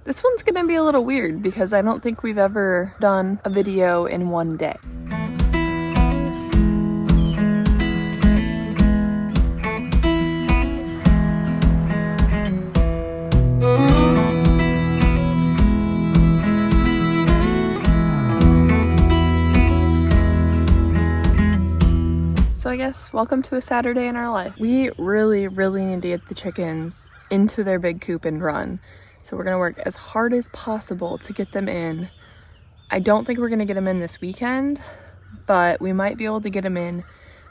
This one's gonna be a little weird because I don't think we've ever done a video in one day. So I guess welcome to a Saturday in our life. We really need to get the chickens into their big coop and run. So we're gonna work as hard as possible to get them in. I don't think we're gonna get them in this weekend, but we might be able to get them in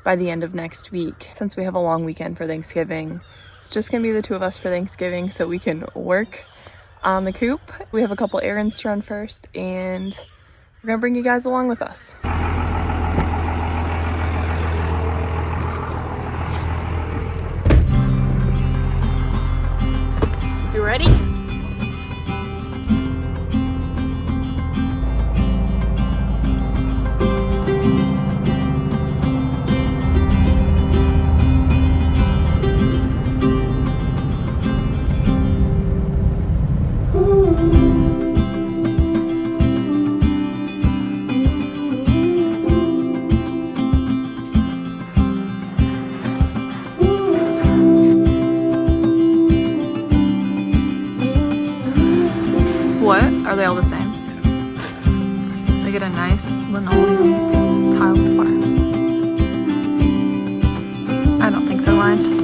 by the end of next week. Since we have a long weekend for Thanksgiving, it's just gonna be the two of us for Thanksgiving so we can work on the coop. We have a couple errands to run first and we're gonna bring you guys along with us. You ready? What? Are they all the same? They get a nice linoleum tile floor. I don't think they're lined.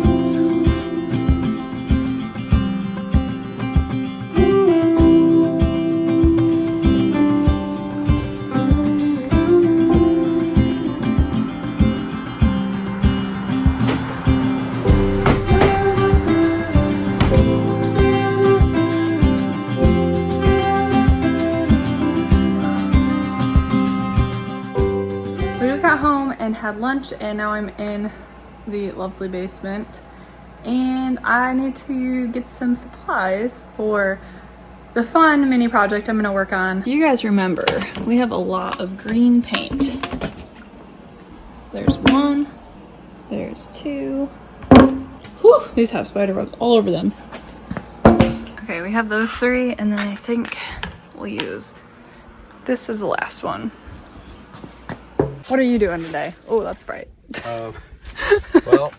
And had lunch, and now I'm in the lovely basement and I need to get some supplies for the fun mini project I'm gonna work on. You guys remember we have a lot of green paint. There's one, there's two. Whew, these have spider webs all over them. Okay, we have those three, and then I think we'll use this as the last one. What are you doing today? Oh, that's bright. Well,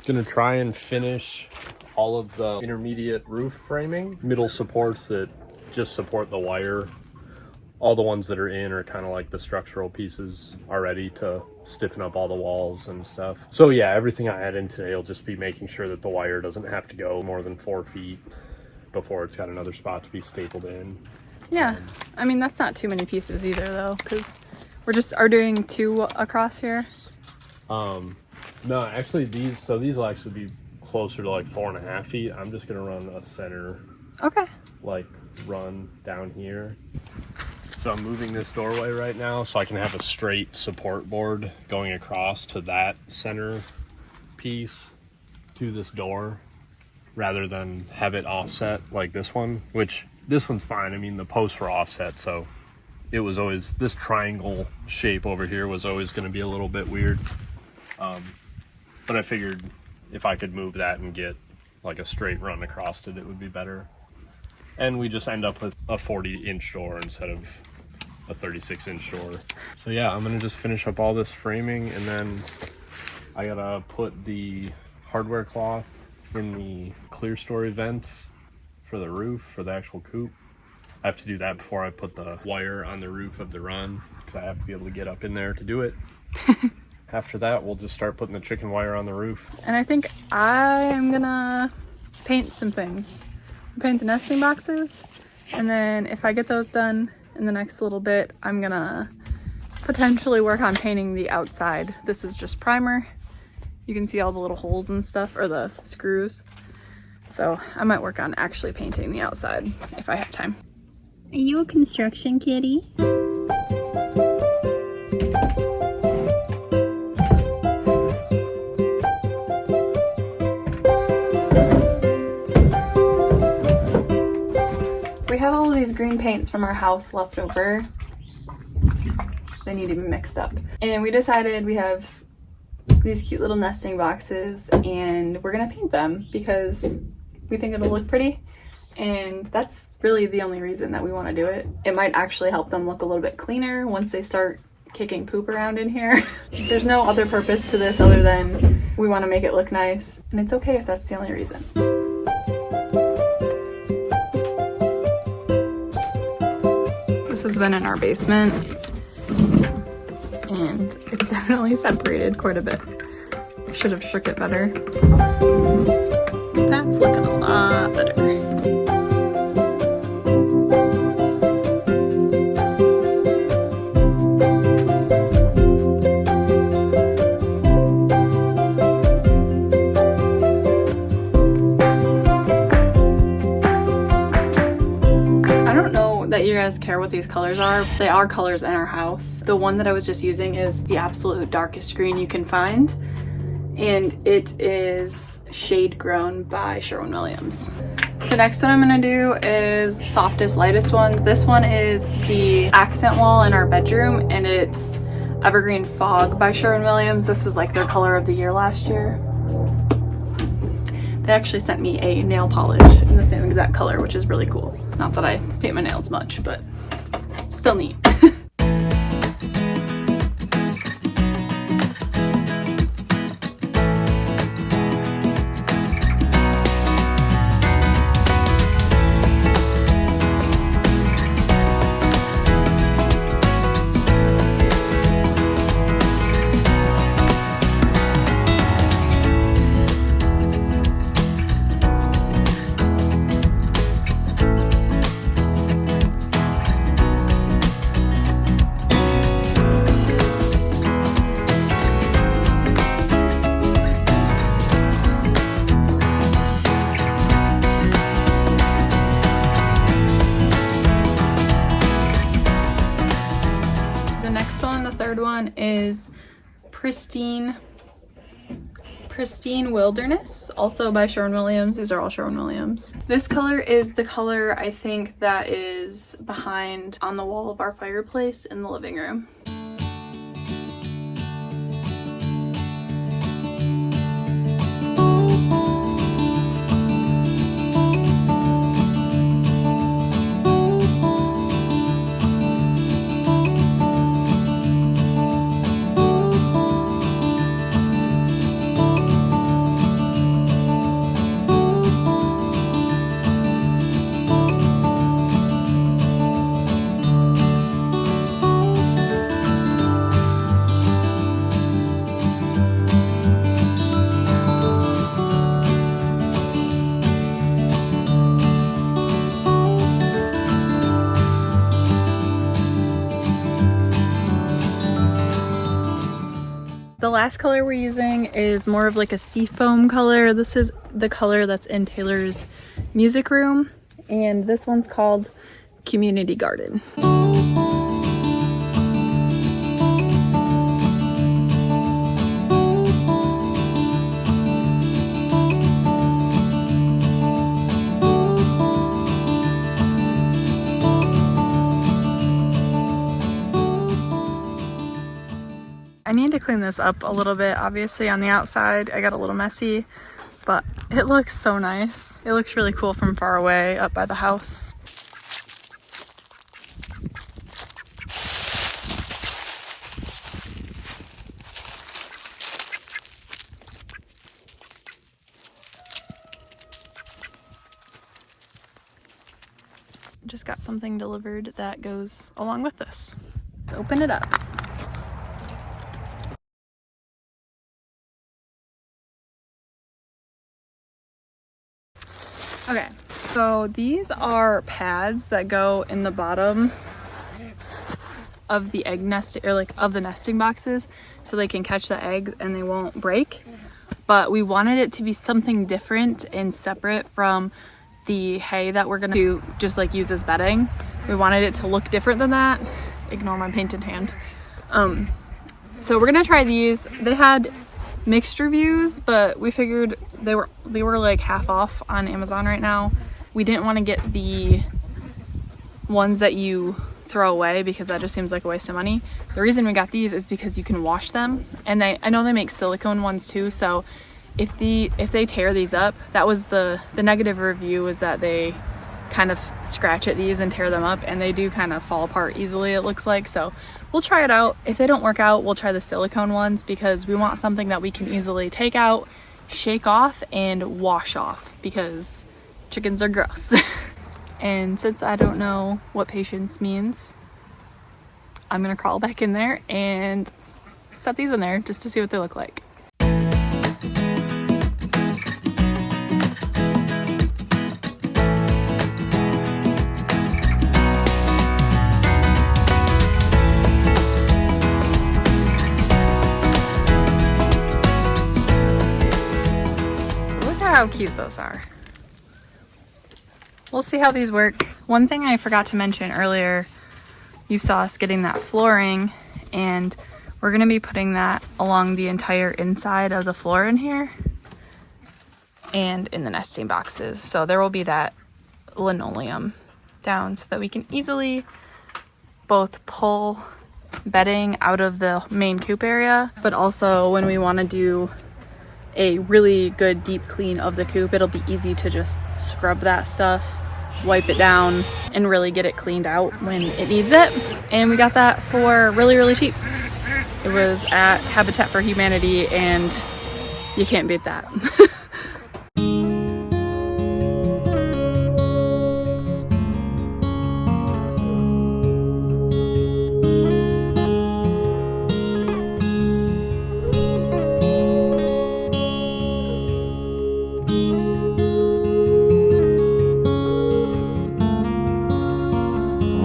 gonna try and finish all of the intermediate roof framing. Middle supports that just support the wire. All the ones that are in are kind of like the structural pieces already to stiffen up all the walls and stuff. So yeah, everything I add in today will just be making sure that the wire doesn't have to go more than 4 feet before it's got another spot to be stapled in. Yeah, I mean, that's not too many pieces either though, because we're just are doing 2 across here. No, actually these will actually be closer to like 4.5 feet. I'm just gonna run a center. Okay. Like run down here. So I'm moving this doorway right now so I can have a straight support board going across to that center piece to this door rather than have it offset like this one, which this one's fine. I mean, the posts were offset, so it was always, this triangle shape over here was always going to be a little bit weird. But I figured if I could move that and get like a straight run across it, it would be better. And we just end up with a 40-inch door instead of a 36-inch door. So yeah, I'm going to just finish up all this framing, and then I got to put the hardware cloth in the clear story vents for the roof, for the actual coop. I have to do that before I put the wire on the roof of the run, because I have to be able to get up in there to do it. After that, we'll just start putting the chicken wire on the roof. And I think I am gonna paint some things. Paint the nesting boxes, and then if I get those done in the next little bit, I'm gonna potentially work on painting the outside. This is just primer. You can see all the little holes and stuff, or the screws. So I might work on actually painting the outside if I have time. Are you a construction kitty? We have all of these green paints from our house left over. They need to be mixed up. And we decided we have these cute little nesting boxes and we're gonna paint them because we think it'll look pretty. And that's really the only reason that we want to do it. It might actually help them look a little bit cleaner once they start kicking poop around in here. There's no other purpose to this other than we want to make it look nice, and it's okay if that's the only reason. This has been in our basement, and it's definitely separated quite a bit. I should have shook it better. That's looking a lot better. That you guys care what these colors are. They are colors in our house. The one that I was just using is the absolute darkest green you can find, and it is Shade Grown by Sherwin-Williams. The next one I'm gonna do is the softest, lightest one. This one is the accent wall in our bedroom, and it's Evergreen Fog by Sherwin-Williams. This was like their color of the year last year. They actually sent me a nail polish in the same exact color, which is really cool. Not that I paint my nails much, but still neat. One is Pristine Wilderness, also by Sherwin-Williams. These are all Sherwin-Williams. This color is the color I think that is behind on the wall of our fireplace in the living room. The last color we're using is more of like a seafoam color. This is the color that's in Taylor's music room, and this one's called Community Garden. I need to clean this up a little bit. Obviously on the outside I got a little messy, but it looks so nice. It looks really cool from far away up by the house. Just got something delivered that goes along with this. Let's open it up. Okay, so these are pads that go in the bottom of the egg nest, or like of the nesting boxes, so they can catch the eggs and they won't break. But we wanted it to be something different and separate from the hay that we're gonna do, just like use as bedding. We wanted it to look different than that. Ignore my painted hand. So we're gonna try these. They had mixed reviews, but we figured they were like half off on Amazon right now. We didn't want to get the ones that you throw away because that just seems like a waste of money. The reason we got these is because you can wash them, and I know they make silicone ones too, so if they tear these up, that was the negative review, was that they kind of scratch at these and tear them up, and they do kind of fall apart easily, it looks like. So we'll try it out. If they don't work out, we'll try the silicone ones because we want something that we can easily take out, shake off, and wash off because chickens are gross. And since I don't know what patience means, I'm gonna crawl back in there and set these in there just to see what they look like. Look at how cute those are. We'll see how these work. One thing I forgot to mention earlier, you saw us getting that flooring, and we're gonna be putting that along the entire inside of the floor in here and in the nesting boxes. So there will be that linoleum down so that we can easily both pull bedding out of the main coop area, but also when we wanna do a really good deep clean of the coop, it'll be easy to just scrub that stuff, wipe it down, and really get it cleaned out when it needs it. And we got that for really, really cheap. It was at Habitat for Humanity, and you can't beat that.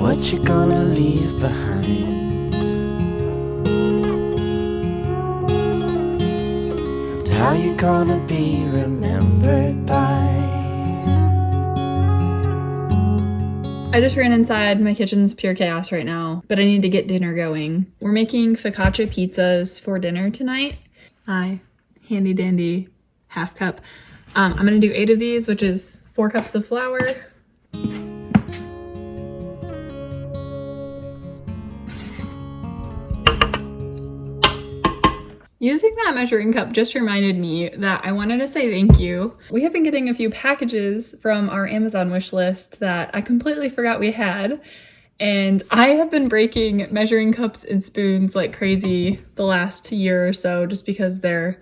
What you gonna leave behind? And how you gonna be remembered by? I just ran inside. My kitchen's pure chaos right now, but I need to get dinner going. We're making focaccia pizzas for dinner tonight. My handy dandy half cup. I'm gonna do 8 of these, which is 4 cups of flour. Using that measuring cup just reminded me that I wanted to say thank you. We have been getting a few packages from our Amazon wish list that I completely forgot we had. And I have been breaking measuring cups and spoons like crazy the last year or so, just because they're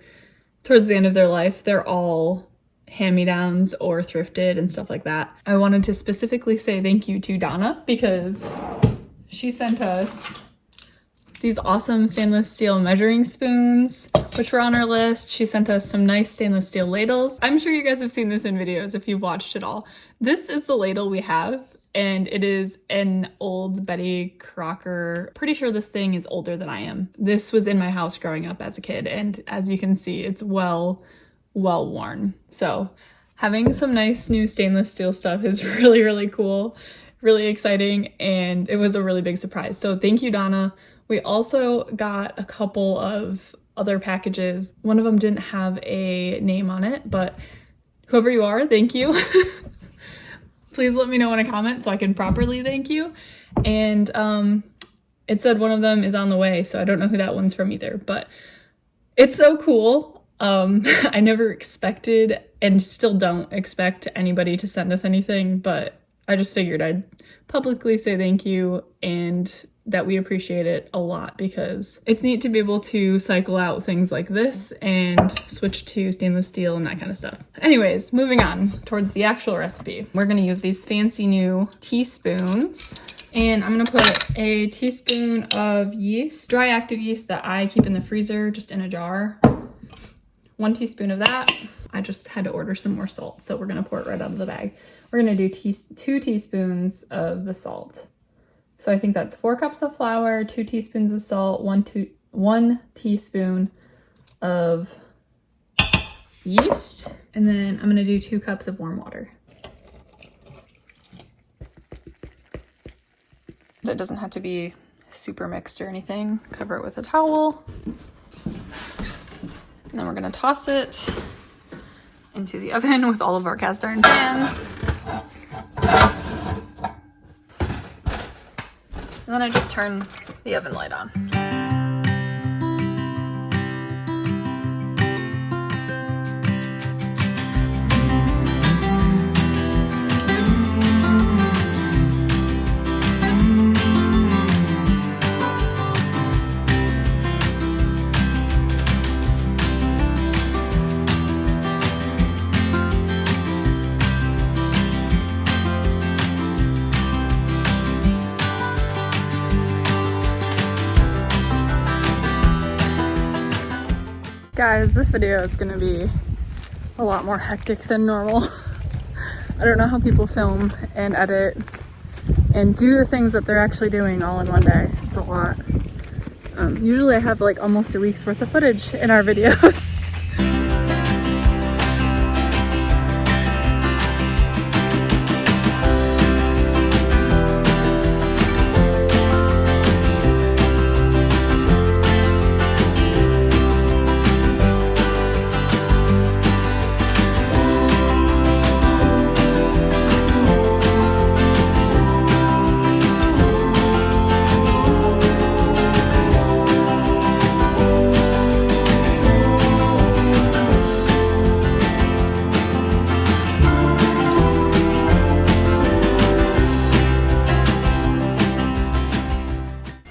towards the end of their life. They're all hand-me-downs or thrifted and stuff like that. I wanted to specifically say thank you to Donna because she sent us these awesome stainless steel measuring spoons, which were on our list. She sent us some nice stainless steel ladles. I'm sure you guys have seen this in videos if you've watched it all. This is the ladle we have, and it is an old Betty Crocker. Pretty sure this thing is older than I am. This was in my house growing up as a kid, and as you can see, it's well worn. So having some nice new stainless steel stuff is really, really cool, really exciting, and it was a really big surprise. So thank you, Donna. We also got a couple of other packages. One of them didn't have a name on it, but whoever you are, thank you. Please let me know in a comment so I can properly thank you. And it said one of them is on the way, so I don't know who that one's from either, but it's so cool. I never expected and still don't expect anybody to send us anything, but I just figured I'd publicly say thank you and that we appreciate it a lot because it's neat to be able to cycle out things like this and switch to stainless steel and that kind of stuff. Anyways, moving on towards the actual recipe. We're gonna use these fancy new teaspoons, and I'm gonna put a teaspoon of yeast, dry active yeast that I keep in the freezer just in a jar. 1 teaspoon of that. I just had to order some more salt, so we're gonna pour it right out of the bag. We're gonna do 2 teaspoons of the salt. So I think that's 4 cups of flour, 2 teaspoons of salt, 1 teaspoon of yeast, and then I'm gonna do 2 cups of warm water. It doesn't have to be super mixed or anything. Cover it with a towel. And then we're gonna toss it into the oven with all of our cast iron pans. And then I just turn the oven light on. Guys, this video is gonna be a lot more hectic than normal. I don't know how people film and edit and do the things that they're actually doing all in one day. It's a lot. Usually I have like almost a week's worth of footage in our videos.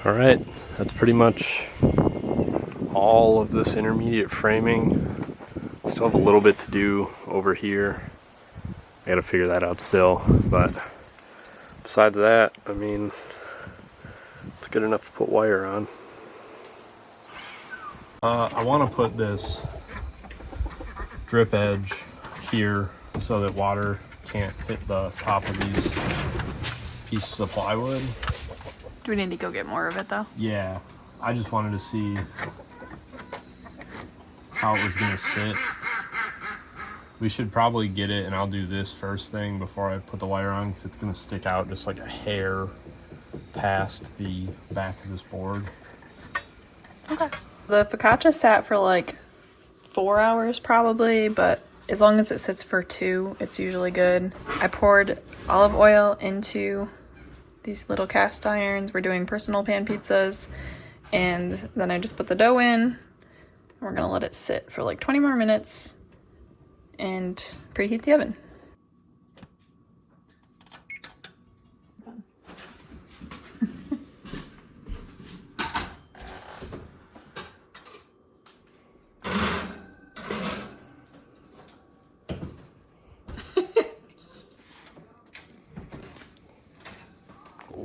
Alright, that's pretty much all of this intermediate framing. Still have a little bit to do over here. I gotta figure that out still, but besides that, I mean, it's good enough to put wire on. I want to put this drip edge here so that water can't hit the top of these pieces of plywood. Do we need to go get more of it though? Yeah, I just wanted to see how it was gonna sit. We should probably get it, and I'll do this first thing before I put the wire on, because it's gonna stick out just like a hair past the back of this board. Okay. The focaccia sat for like 4 hours probably, but as long as it sits for 2, it's usually good. I poured olive oil into these little cast irons. We're doing personal pan pizzas, and then I just put the dough in. We're gonna let it sit for like 20 more minutes and preheat the oven.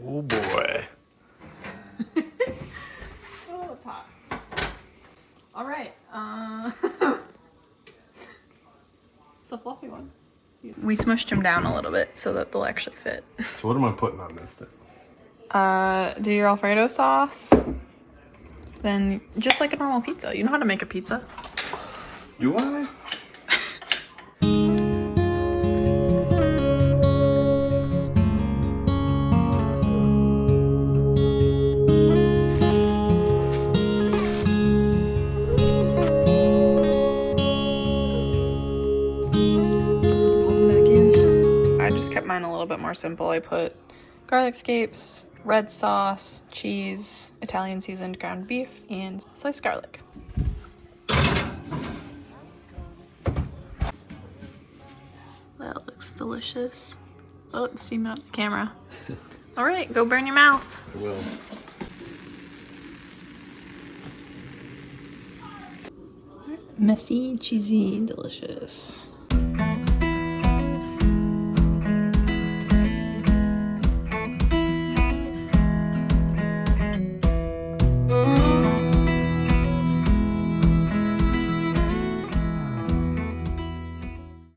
Oh boy. Oh, it's hot. All right. It's a fluffy one. We smushed them down a little bit so that they'll actually fit. So what am I putting on this thing? Do your Alfredo sauce. Then just like a normal pizza. You know how to make a pizza? Do I? Kept mine a little bit more simple. I put garlic scapes, red sauce, cheese, Italian seasoned ground beef, and sliced garlic. That looks delicious. Oh, it's steaming up the camera. All right, go burn your mouth. I will. Messy, cheesy, delicious.